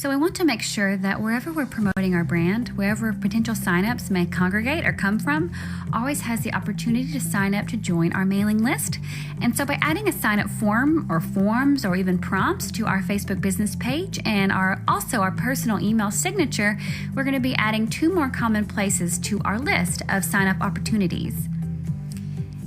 So we want to make sure that wherever we're promoting our brand, wherever potential signups may congregate or come from, always has the opportunity to sign up to join our mailing list. And so by adding a sign up form or forms or even prompts to our Facebook business page and also our personal email signature, we're going to be adding 2 more common places to our list of sign up opportunities.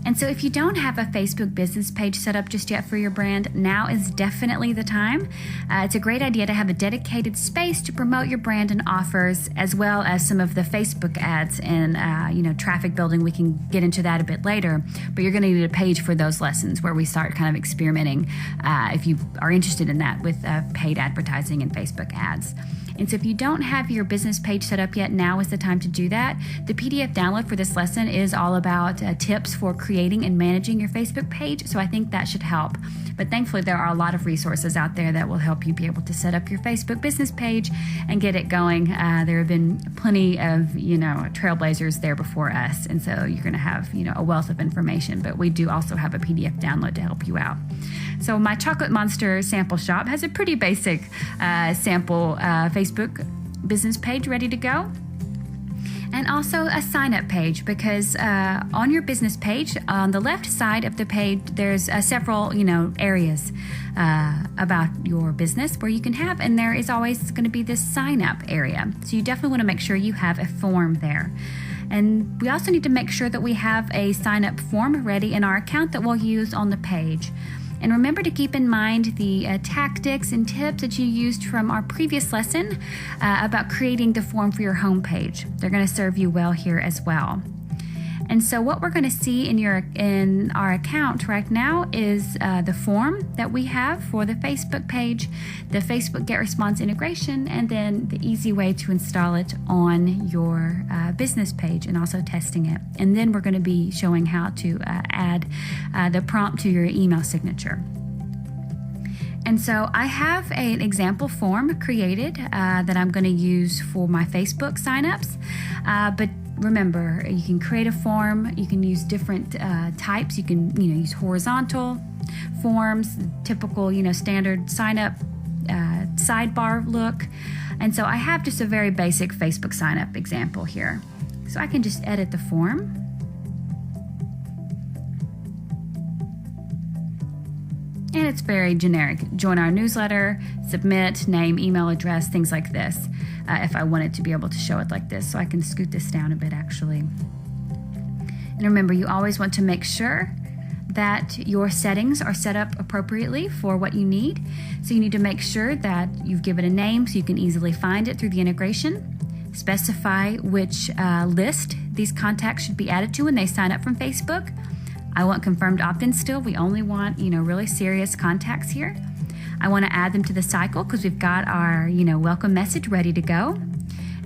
And so if you don't have a Facebook business page set up just yet for your brand, now is definitely the time. It's a great idea to have a dedicated space to promote your brand and offers, as well as some of the Facebook ads and traffic building. We can get into that a bit later, but you're going to need a page for those lessons where we start kind of experimenting if you are interested in that with paid advertising and Facebook ads. And so if you don't have your business page set up yet, now is the time to do that. The PDF download for this lesson is all about tips for creating and managing your Facebook page, so I think that should help. But thankfully, there are a lot of resources out there that will help you be able to set up your Facebook business page and get it going. There have been plenty of, trailblazers there before us, and so you're going to have, a wealth of information. But we do also have a PDF download to help you out. So my Chocolate Monster sample shop has a pretty basic sample Facebook business page ready to go. And also a sign-up page, because on your business page, on the left side of the page, there's several, areas about your business where you can have, and there is always going to be this sign-up area. So you definitely want to make sure you have a form there. And we also need to make sure that we have a sign-up form ready in our account that we'll use on the page. And remember to keep in mind the tactics and tips that you used from our previous lesson about creating the form for your homepage. They're going to serve you well here as well. And so what we're going to see in our account right now is the form that we have for the Facebook page, the Facebook Getresponse integration, and then the easy way to install it on your business page and also testing it. And then we're going to be showing how to add the prompt to your email signature. And so I have an example form created that I'm going to use for my Facebook signups, but remember, you can create a form. You can use different types. You can, use horizontal forms, typical, standard sign up sidebar look. And so I have just a very basic Facebook sign up example here. So I can just edit the form. And it's very generic. Join our newsletter, submit, name, email address, things like this. If I wanted to be able to show it like this. So I can scoot this down a bit actually. And remember, you always want to make sure that your settings are set up appropriately for what you need. So you need to make sure that you've given a name so you can easily find it through the integration. Specify which list these contacts should be added to when they sign up from Facebook. I want confirmed opt-in still. We only want, really serious contacts here. I want to add them to the cycle because we've got our, welcome message ready to go.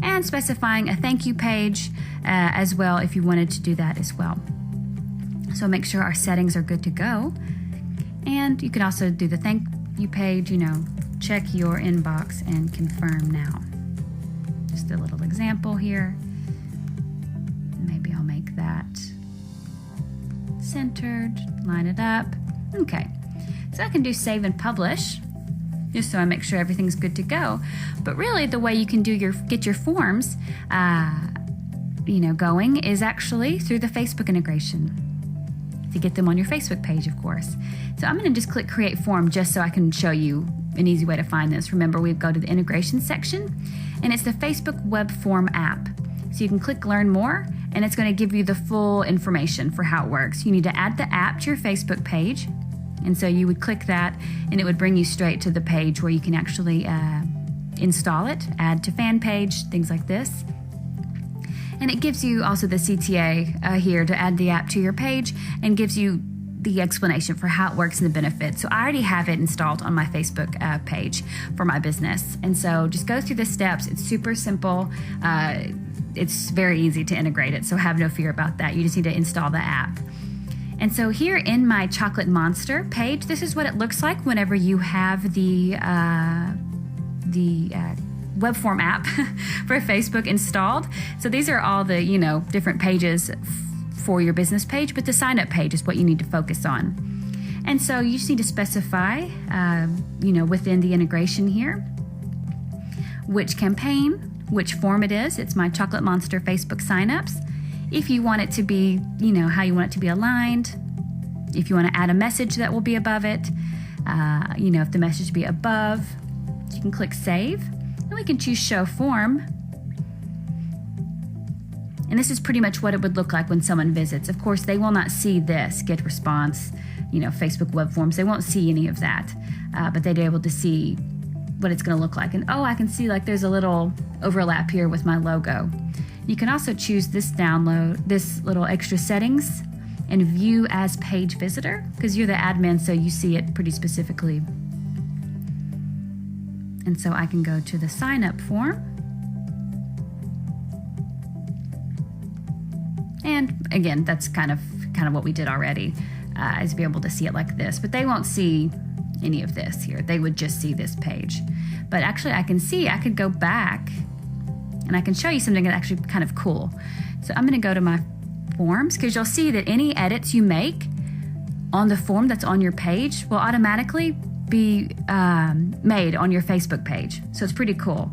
And specifying a thank you page as well if you wanted to do that as well. So make sure our settings are good to go. And you can also do the thank you page, check your inbox and confirm now. Just a little example here. Maybe I'll make that centered, line it up. Okay, so I can do save and publish just so I make sure everything's good to go. But really the way you can get your forms going is actually through the Facebook integration to get them on your Facebook page, of course. So I'm going to just click create form just so I can show you an easy way to find this. Remember, we go to the integration section and it's the Facebook web form app. So you can click learn more and it's going to give you the full information for how it works. You need to add the app to your Facebook page. And so you would click that and it would bring you straight to the page where you can actually install it, add to fan page, things like this. And it gives you also the CTA here to add the app to your page and gives you the explanation for how it works and the benefits. So I already have it installed on my Facebook page for my business. And so just go through the steps. It's super simple. It's very easy to integrate it, so have no fear about that. You just need to install the app. And so here in my Chocolate Monster page, this is what it looks like whenever you have the web form app for Facebook installed. So these are all the, different pages for your business page, but the sign up page is what you need to focus on. And so you just need to specify, within the integration here, which campaign, which form it is. It's my Chocolate Monster Facebook signups. If you want it to be, how you want it to be aligned. If you want to add a message that will be above it, if the message be above, you can click Save. And we can choose Show Form. And this is pretty much what it would look like when someone visits. Of course, they will not see this Getresponse, Facebook web forms. They won't see any of that, but they'd be able to see what it's going to look like. And I can see like there's a little overlap here with my logo. You can also choose this little extra settings and view as page visitor, because you're the admin, so you see it pretty specifically. And so I can go to the sign up form. And again, that's kind of what we did already, is be able to see it like this. But they won't see any of this here. They would just see this page. But actually I could go back and I can show you something that's actually kind of cool. So I'm going to go to my forms, because you'll see that any edits you make on the form that's on your page will automatically be made on your Facebook page. So it's pretty cool.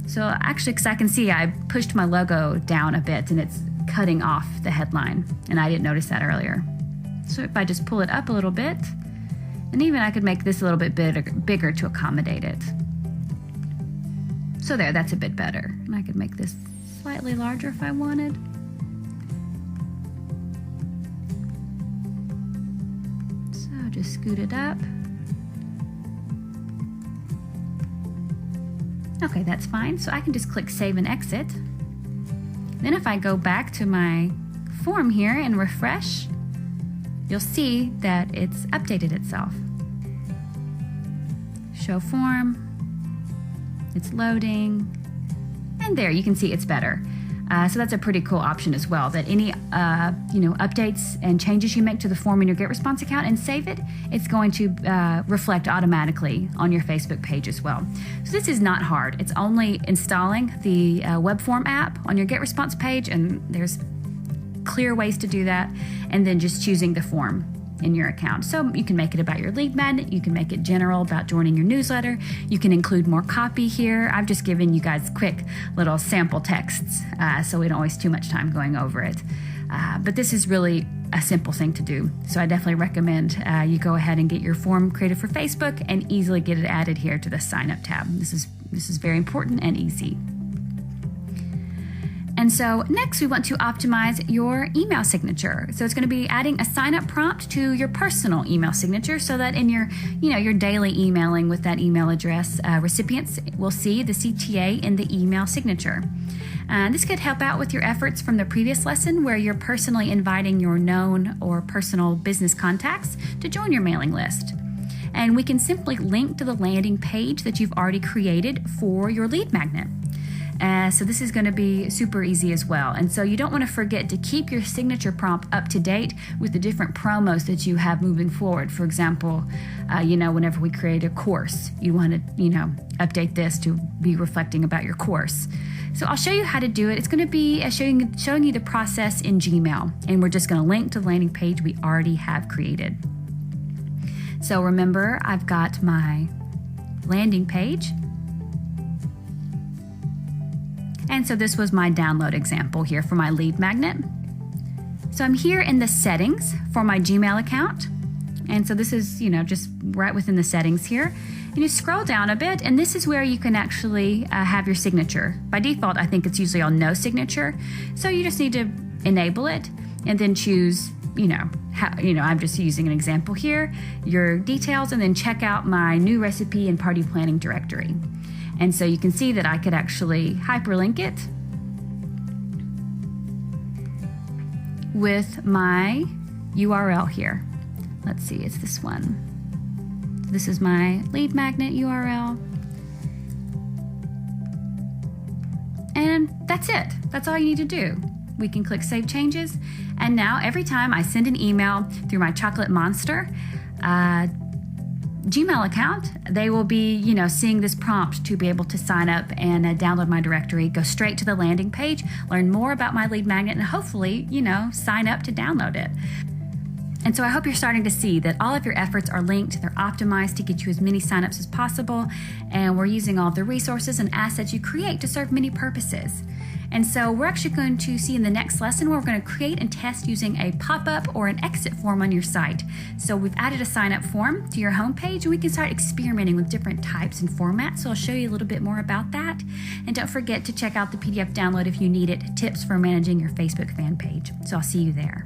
So actually, because I can see I pushed my logo down a bit and it's cutting off the headline, and I didn't notice that earlier. So if I just pull it up a little bit, and even I could make this a little bit bigger to accommodate it. So there, that's a bit better. And I could make this slightly larger if I wanted. So just scoot it up. Okay, that's fine. So I can just click Save and Exit. Then if I go back to my form here and refresh, you'll see that it's updated itself. Show form, it's loading, and there you can see it's better. So that's a pretty cool option as well, that any updates and changes you make to the form in your Getresponse account and save it, it's going to reflect automatically on your Facebook page as well. So this is not hard. It's only installing the web form app on your Getresponse page, and there's clear ways to do that, and then just choosing the form in your account. So you can make it about your lead magnet, you can make it general about joining your newsletter, you can include more copy here. I've just given you guys quick little sample texts, so we don't waste too much time going over it. But this is really a simple thing to do. So I definitely recommend you go ahead and get your form created for Facebook and easily get it added here to the sign up tab. This is very important and easy. And so next we want to optimize your email signature. So it's going to be adding a sign up prompt to your personal email signature, so that in your daily emailing with that email address, recipients will see the CTA in the email signature. This could help out with your efforts from the previous lesson, where you're personally inviting your known or personal business contacts to join your mailing list. And we can simply link to the landing page that you've already created for your lead magnet. So this is going to be super easy as well. And so you don't want to forget to keep your signature prompt up to date with the different promos that you have moving forward. For example, whenever we create a course, you want to, update this to be reflecting about your course. So I'll show you how to do it. It's going to be showing you the process in Gmail, and we're just going to link to the landing page we already have created. So remember, I've got my landing page. And so this was my download example here for my lead magnet. So I'm here in the settings for my Gmail account. And so this is, just right within the settings here. And you scroll down a bit, and this is where you can actually have your signature. By default, I think it's usually on no signature. So you just need to enable it and then choose, I'm just using an example here, your details, and then check out my new recipe and party planning directory. And so you can see that I could actually hyperlink it with my URL here. Let's see, it's this one. This is my lead magnet URL. And that's it. That's all you need to do. We can click Save Changes. And now every time I send an email through my Chocolate Monster Gmail account, they will be, seeing this prompt to be able to sign up and download my directory, go straight to the landing page, learn more about my lead magnet, and hopefully, sign up to download it. And so I hope you're starting to see that all of your efforts are linked, they're optimized to get you as many signups as possible, and we're using all the resources and assets you create to serve many purposes. And so we're actually going to see in the next lesson where we're going to create and test using a pop-up or an exit form on your site. So we've added a sign-up form to your homepage, and we can start experimenting with different types and formats. So I'll show you a little bit more about that. And don't forget to check out the PDF download if you need it, tips for managing your Facebook fan page. So I'll see you there.